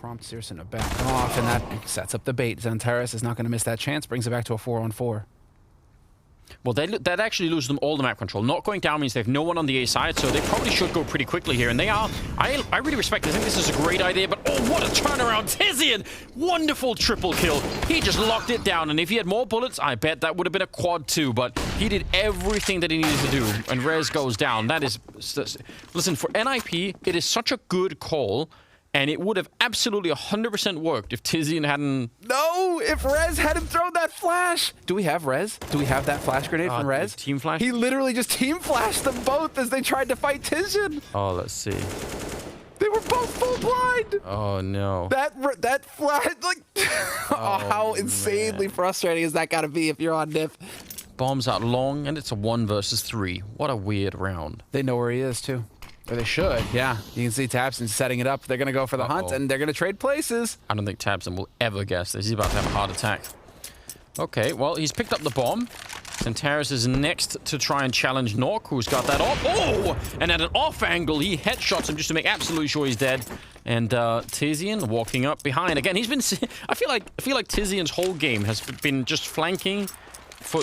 prompt Searson to back off, and that sets up the bait. Xantares is not going to miss that chance, brings it back to a 4-on-4. Well, that actually loses them all the map control. Not going down means they have no one on the A side, so they probably should go pretty quickly here. And they are. I really respect this. I think this is a great idea, but oh, what a turnaround. Tizian! Wonderful triple kill. He just locked it down, and if he had more bullets, I bet that would have been a quad too, but he did everything that he needed to do, and Rez goes down. That is... Listen, for NIP, it is such a good call, and it would have absolutely 100% worked if Tizian hadn't... No! If Rez hadn't thrown that flash! Do we have Rez? Do we have that flash grenade from Rez? Team flash? He literally just team flashed them both as they tried to fight Tizian! Oh, let's see. They were both full blind! Oh, no. That flash, like... oh, how insanely frustrating is that gotta be if you're on NIP? Bombs out long, and it's a 1 versus 3. What a weird round. They know where he is, too. Or they should, yeah. You can see Tabson setting it up. They're going to go for the hunt, and they're going to trade places. I don't think Tabson will ever guess this. He's about to have a heart attack. Okay, well, he's picked up the bomb. Xantares is next to try and challenge Nork, who's got that off. Oh! And at an off angle, he headshots him just to make absolutely sure he's dead. And Tizian walking up behind. Again, he's been... I feel like Tizian's whole game has been just flanking.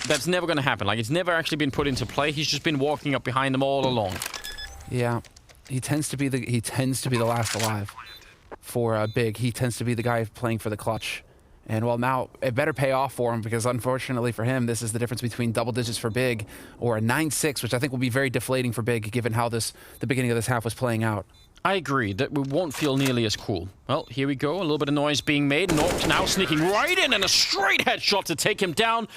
That's never going to happen. Like, it's never actually been put into play. He's just been walking up behind them all along. Yeah, he tends to be the last alive for Big. He tends to be the guy playing for the clutch. And well, now it better pay off for him, because unfortunately for him, this is the difference between double digits for Big or a 9-6, which I think will be very deflating for Big, given how the beginning of this half was playing out. I agree that we won't feel nearly as cool. Well, here we go. A little bit of noise being made. Nork now sneaking right in, and a straight headshot to take him down.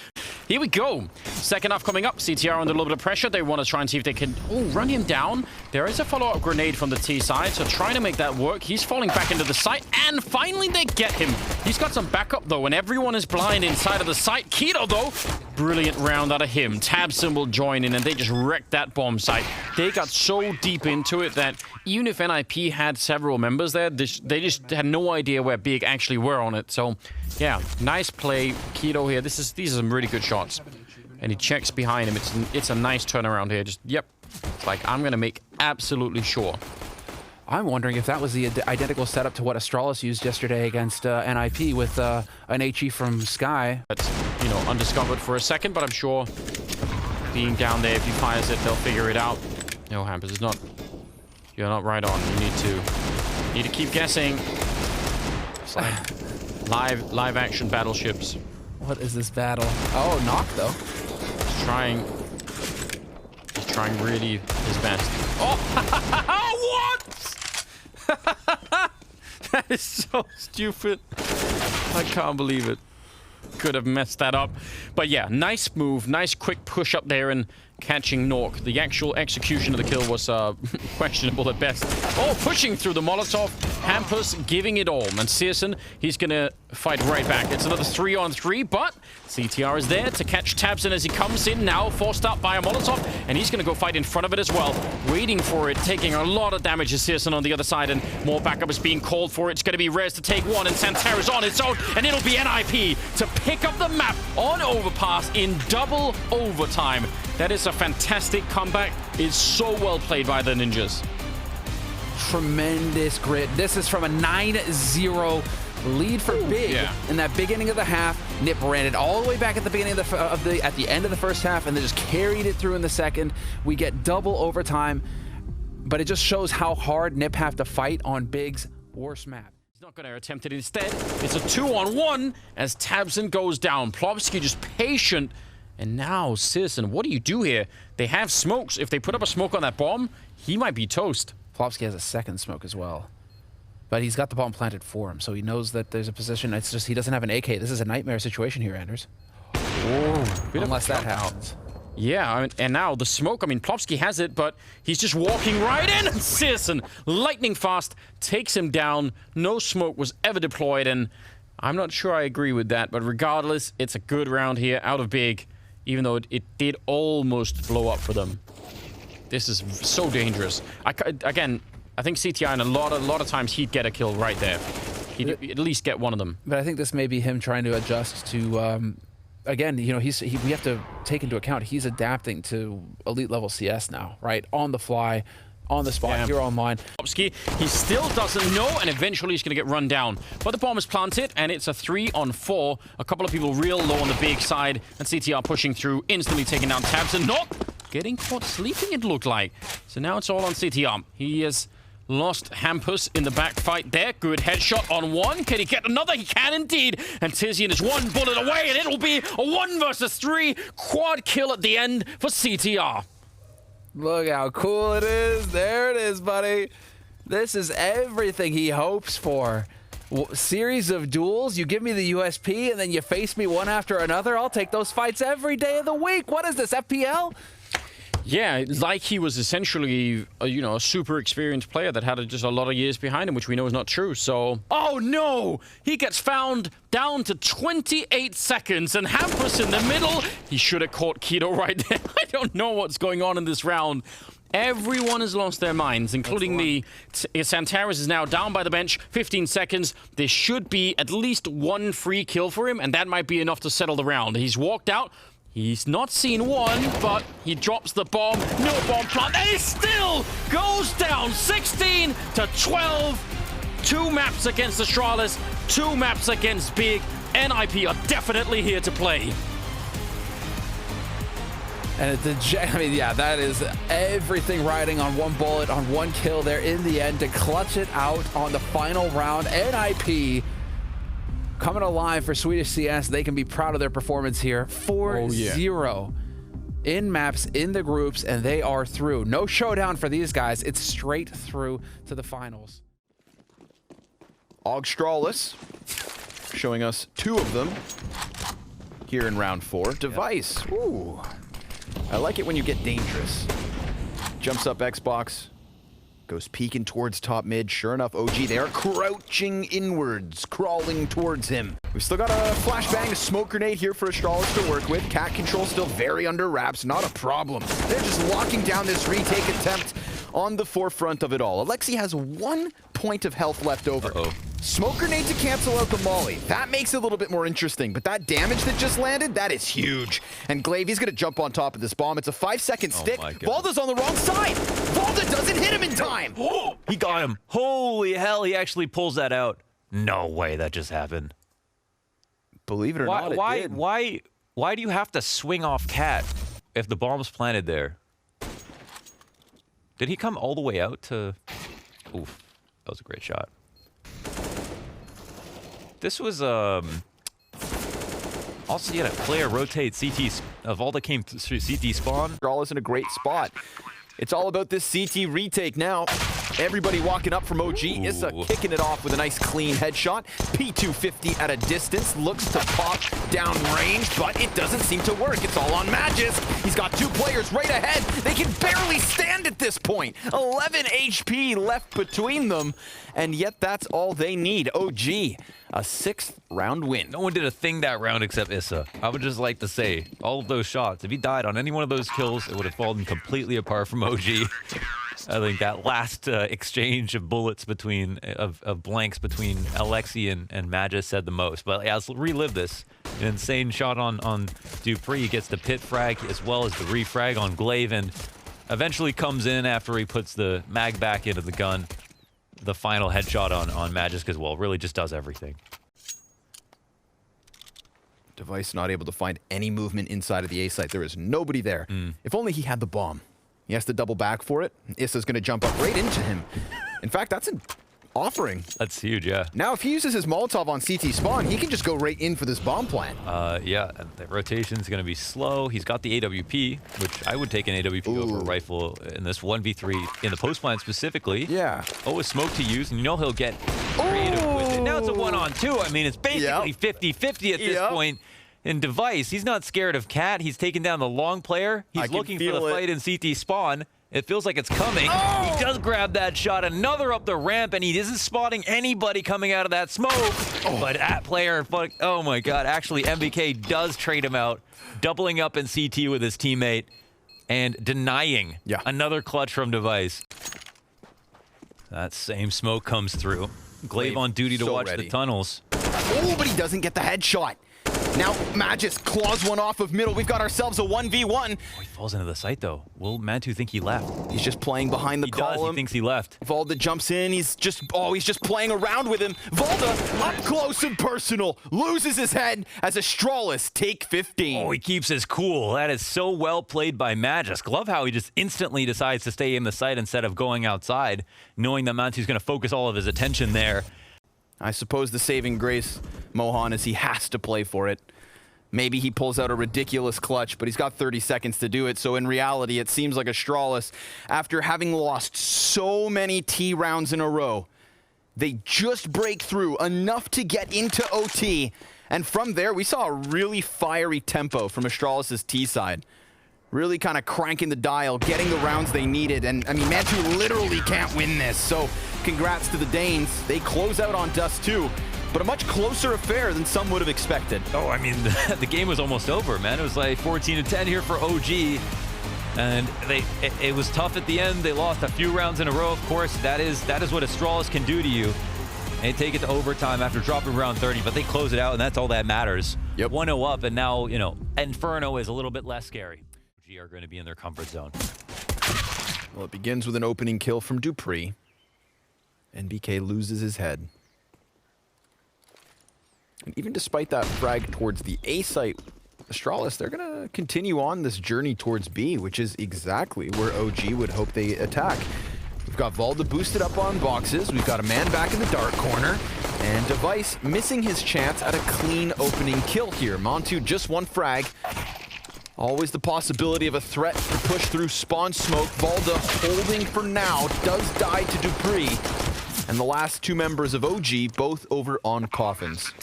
Here we go. Second half coming up. CTR under a little bit of pressure. They want to try and see if they can run him down. There is a follow-up grenade from the T side, so trying to make that work. He's falling back into the site, and finally they get him. He's got some backup, though, and everyone is blind inside of the site. Keto, though, brilliant round out of him. Tabson will join in, and they just wrecked that bomb site. They got so deep into it that even if NIP had several members there, they just had no idea where Big actually were on it. So, yeah, nice play. Keto here. These are some really good shots. And he checks behind him. It's a nice turnaround here. Just, yep. It's like, I'm going to make absolutely sure. I'm wondering if that was the identical setup to what Astralis used yesterday against NIP with an HE from Sky. That's, you know, undiscovered for a second, but I'm sure being down there, if he fires it, they'll figure it out. No, Hampers, it's not... You're not right on. You need to keep guessing. It's like live action battleships. What is this battle? Oh, Knock though. He's trying really his best. Oh, what? That is so stupid. I can't believe it. Could have messed that up. But yeah, nice move, nice quick push up there and catching Nork. The actual execution of the kill was questionable at best. Oh, pushing through the Molotov. Hampus giving it all. And Searson, he's going to fight right back. It's another 3-on-3, but CTR is there to catch Tabson as he comes in now, forced up by a Molotov, and he's going to go fight in front of it as well. Waiting for it, taking a lot of damage as Searson on the other side, and more backup is being called for. It's going to be Rez to take one, and Xantares on its own, and it'll be NIP to pick up the map on Overpass in double overtime. That is a fantastic comeback. It's so well played by the Ninjas. Tremendous grit. This is from a 9-0 lead for Big in that beginning of the half. Nip ran it all the way back at the beginning of at the end of the first half, and then just carried it through in the second. We get double overtime, but it just shows how hard Nip have to fight on Big's worst map. He's not going to attempt it. Instead, it's a 2-on-1 as Tabson goes down. Plopsky just patient. And now, Searson, what do you do here? They have smokes. If they put up a smoke on that bomb, he might be toast. Plopsky has a second smoke as well. But he's got the bomb planted for him, so he knows that there's a position. It's just he doesn't have an AK. This is a nightmare situation here, Anders. Oh, unless that happens. Yeah, I mean, and now the smoke, I mean, Plopsky has it, but he's just walking right in. And Searson, lightning fast, takes him down. No smoke was ever deployed, and I'm not sure I agree with that. But regardless, it's a good round here out of Big. Even though it did almost blow up for them. This is so dangerous. Again, I think CTI, and a lot of times he'd get a kill right there. He'd at least get one of them. But I think this may be him trying to adjust to, again, you know, we have to take into account he's adapting to elite level CS now, right? On the fly, on the spot here online. He still doesn't know, and eventually he's going to get run down. But the bomb is planted, and it's a 3-on-4. A couple of people real low on the big side, and CTR pushing through, instantly taking down Tabs, and not getting caught sleeping, it looked like. So now it's all on CTR. He has lost Hampus in the back fight there. Good headshot on one. Can he get another? He can indeed. And Tizian is one bullet away, and it'll be a 1 versus 3 quad kill at the end for CTR. Look how cool it is. There it is, buddy. This is everything he hopes for. Series of duels. You give me the USP, and then you face me one after another. I'll take those fights every day of the week. What is this, FPL? Yeah, like he was essentially, a super experienced player that had just a lot of years behind him, which we know is not true. So, oh no! He gets found down to 28 seconds, and Hampus in the middle. He should have caught Keto right there. I don't know what's going on in this round. Everyone has lost their minds, including me. Santaris is now down by the bench, 15 seconds. There should be at least one free kill for him, and that might be enough to settle the round. He's walked out. He's not seen one, but he drops the bomb. No bomb plant, and he still goes down 16 to 12. 2 maps against Astralis, 2 maps against Big. NIP are definitely here to play. And that is everything riding on one bullet, on one kill there in the end to clutch it out on the final round. NIP coming alive for Swedish CS. They can be proud of their performance here. 4-0 in maps, in the groups, and they are through. No showdown for these guys. It's straight through to the finals. Astralis showing us 2 of them here in round 4. Device. Ooh. I like it when you get dangerous. Jumps up Xbox. Goes peeking towards top mid. Sure enough, OG there, crouching inwards, crawling towards him. We've still got a flashbang, a smoke grenade here for Astralis to work with. Cat control still very under wraps, not a problem. They're just locking down this retake attempt on the forefront of it all. Alexi has 1 point of health left over. Smoke grenade to cancel out the molly. That makes it a little bit more interesting, but that damage that just landed, that is huge. And Glaive, he's gonna jump on top of this bomb. It's a 5-second stick. Valda's on the wrong side. Valda doesn't hit him in time. He got him. Holy hell, he actually pulls that out. No way that just happened. Believe it or not, it did. Why do you have to swing off Cat if the bomb's planted there? Did he come all the way out to... Oof, that was a great shot. This was, also, you had a player rotate CT, Valda came through CT spawn. Astralis in a great spot. It's all about this CT retake now. Everybody walking up from OG. Issa kicking it off with a nice clean headshot. P250 at a distance. Looks to pop down range, but it doesn't seem to work. It's all on Magis. He's got 2 players right ahead. They can barely stand at this point. 11 HP left between them, and yet that's all they need. OG, a 6th round win. No one did a thing that round except Issa. I would just like to say, all of those shots, if he died on any one of those kills, it would have fallen completely apart from OG. I think that last exchange of bullets between, of blanks between Alexi and Magis said the most. But yeah, let's relive this. An insane shot on Dupree. Gets the pit frag as well as the refrag on Glaive, and eventually comes in after he puts the mag back into the gun. The final headshot on Magis as well really just does everything. Device not able to find any movement inside of the A site. There is nobody there. If only he had the bomb. He has to double back for it. Issa's going to jump up right into him. In fact, that's an offering. That's huge, yeah. Now, if he uses his Molotov on CT spawn, he can just go right in for this bomb plant. Yeah, the rotation's going to be slow. He's got the AWP, which I would take an AWP over a rifle in this 1v3, in the post plant specifically. Yeah. Oh, a smoke to use, and you know he'll get creative with it. Now it's a 1-on-2. I mean, it's basically 50-50 at this point. In Device, he's not scared of Cat. He's taking down the long player. He's looking for the fight in CT spawn. It feels like it's coming. He does grab that shot. Another up the ramp, and he isn't spotting anybody coming out of that smoke. But that player, oh my god, actually MBK does trade him out, doubling up in CT with his teammate and denying another clutch from Device. That same smoke comes through. Glaive on duty to watch the tunnels. Oh, but he doesn't get the headshot. Now Magis claws one off of middle. We've got ourselves a 1v1. Oh, he falls into the site, though. Will Mantu think he left? He's just playing behind the column. He thinks he left. Volda jumps in. He's just playing around with him. Volda, up close and personal, loses his head as Astralis take 15. Oh, he keeps his cool. That is so well played by Magisk. Love how he just instantly decides to stay in the site instead of going outside, knowing that Mantu's going to focus all of his attention there. I suppose the saving grace, Mohan, is he has to play for it. Maybe he pulls out a ridiculous clutch, but he's got 30 seconds to do it. So in reality, it seems like Astralis, after having lost so many T rounds in a row, they just break through enough to get into OT. And from there, we saw a really fiery tempo from Astralis' T side. Really kind of cranking the dial, getting the rounds they needed. And I mean, Mantu literally can't win this. So congrats to the Danes. They close out on Dust 2, but a much closer affair than some would have expected. Oh, I mean, the game was almost over, man. It was like 14-10 here for OG. And it was tough at the end. They lost a few rounds in a row, of course. That is what Astralis can do to you. They take it to overtime after dropping round 30, but they close it out, and that's all that matters. Yep. 1-0 up, and now, you know, Inferno is a little bit less scary. OG are going to be in their comfort zone. Well, it begins with an opening kill from Dupree. NBK loses his head. And even despite that frag towards the A site, Astralis, they're going to continue on this journey towards B, which is exactly where OG would hope they attack. We've got Volda boosted up on boxes. We've got a man back in the dark corner. And Device missing his chance at a clean opening kill here. Mantu just one frag. Always the possibility of a threat to push through spawn smoke. Volda holding for now, does die to Dupree. And the last two members of OG both over on coffins.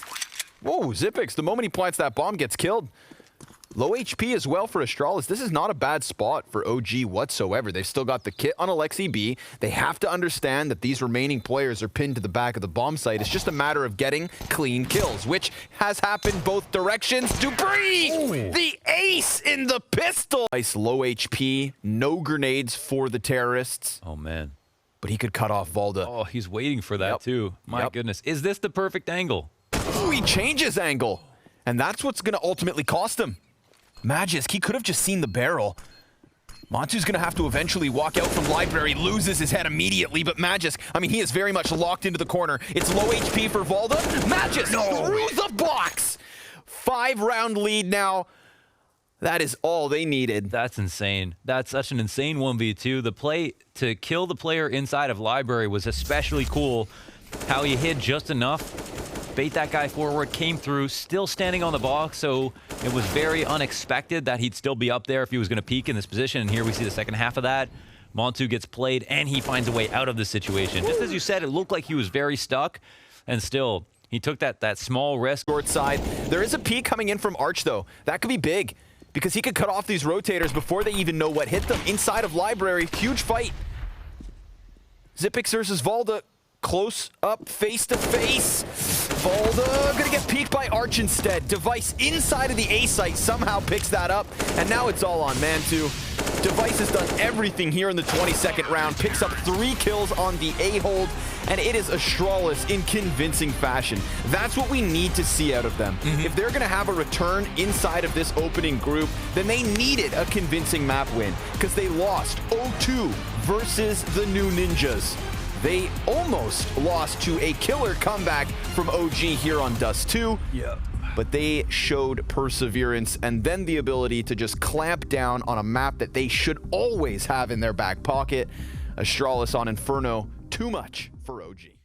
Whoa, Zipix, the moment he plants that bomb, gets killed. Low HP as well for Astralis. This is not a bad spot for OG whatsoever. They've still got the kit on Alexi B. They have to understand that these remaining players are pinned to the back of the bomb site. It's just a matter of getting clean kills, which has happened both directions. Dupree, the ace in the pistol. Nice low HP, no grenades for the terrorists. Oh, man. But he could cut off Volda. Oh, he's waiting for that, too. My goodness. Is this the perfect angle? Ooh, he changes angle. And that's what's going to ultimately cost him. Magisk, he could have just seen the barrel. Mantu's going to have to eventually walk out from library, loses his head immediately, but Magisk, I mean, he is very much locked into the corner. It's low HP for Volda. Magisk through the box. 5-round lead now. That is all they needed. That's insane. That's such an insane 1v2. The play to kill the player inside of library was especially cool. How he hid just enough. Bait that guy forward, came through, still standing on the box, so it was very unexpected that he'd still be up there if he was going to peak in this position, and here we see the second half of that. Mantu gets played, and he finds a way out of the situation. Just as you said, it looked like he was very stuck, and still, he took that small risk. Short side. There is a peek coming in from Arch, though. That could be big, because he could cut off these rotators before they even know what hit them. Inside of library, huge fight. Zipix versus Volda. Close up, face to face. Volda gonna get peeked by Arch instead. Device inside of the A site somehow picks that up, and now it's all on Mantu. Device has done everything here in the 22nd round, picks up 3 kills on the A hold, and it is Astralis in convincing fashion. That's what we need to see out of them. If they're gonna have a return inside of this opening group, then they needed a convincing map win, because they lost 0-2 versus the new Ninjas. They almost lost to a killer comeback from OG here on Dust 2. But they showed perseverance and then the ability to just clamp down on a map that they should always have in their back pocket. Astralis on Inferno, too much for OG.